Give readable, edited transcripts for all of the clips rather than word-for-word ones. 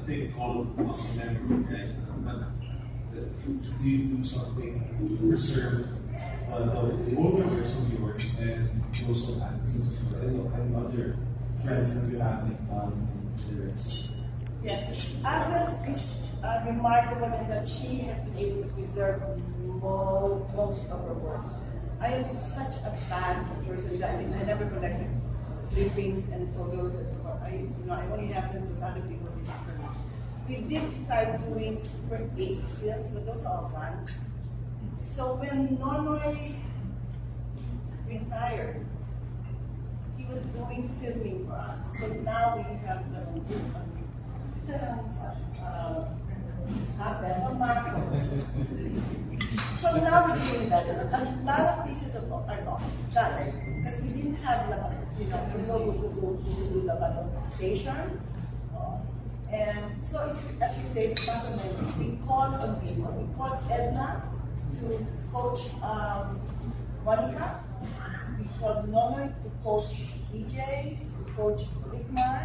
thing called muscle memory, right? But do you do something to preserve the older version of yours and also practices as well, and other friends that you have in lyrics? Yes, Agnes is remarkable in that she has been able to preserve most of her works. I am such a bad person that I never collected clippings and photos and so on. I only have them because other people did it for me. We did start doing Super 8 films, but those are all gone. So when Nonoy retired, he was doing filming for us. So now we have so now we're doing that. A lot of pieces are not done because we didn't have the documentation. And so it's, as we say, we called on people. We called Edna to coach Monica. We called Nonoy to coach DJ, to coach Rickman.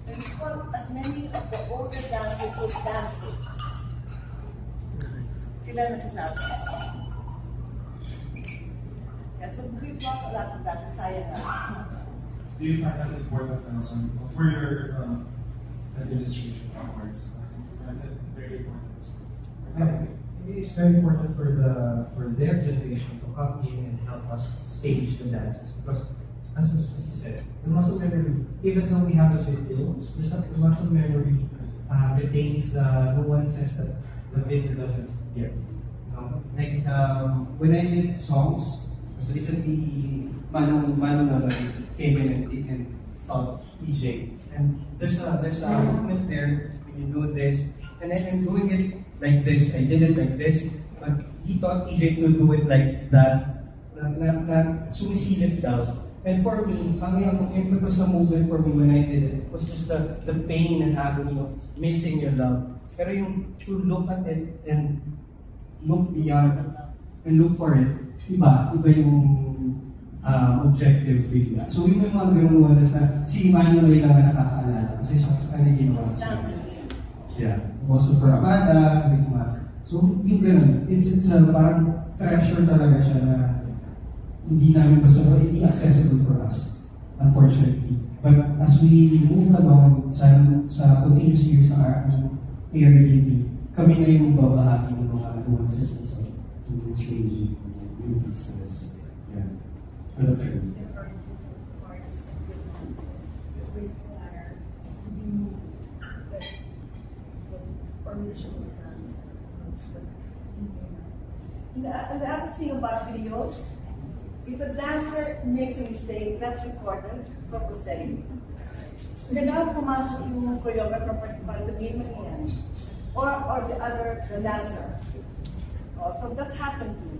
And we called as many of the older dancers who danced. Sila nagsasabi. Yeah, so we've lost a lot of that. Sayang na. Do you find that important also for your administration onwards? I find that very important. It's very important for their generation to come in and help us stage the dances because, as you said, the muscle memory, even though we have a video, the muscle memory retains the nuances that the video doesn't get. Like when I did songs, so recently Manu came in and taught EJ, and there's a movement there when you do this, and then I'm doing it like this. I did it like this, but he taught EJ to do it like that, na sumisilip daw. And for me, ang impetus sa movement for me when I did it was just the pain and agony of missing your love. Pero yung to look at it and look beyond and look for it, iba yung objective bigla. So yun yung mga ganung nuances na si Manuel lang na nakakaalala kasi sa kanya ginawa siya. Yeah. Also for Amanda, so yung ganun. It's parang treasure talaga siya na hindi namin basta hindi accessible for us, unfortunately. But as we move along sa continuous years ng ARDB, kami na yung babahagi ng mga nuances to staging new pieces. Yeah. So that's it. The other thing about videos, if a dancer makes a mistake, that's recorded for posterity. Kailangan pumasok yung choreographer para sabihin mo yan. Or the dancer. So that's happened to me.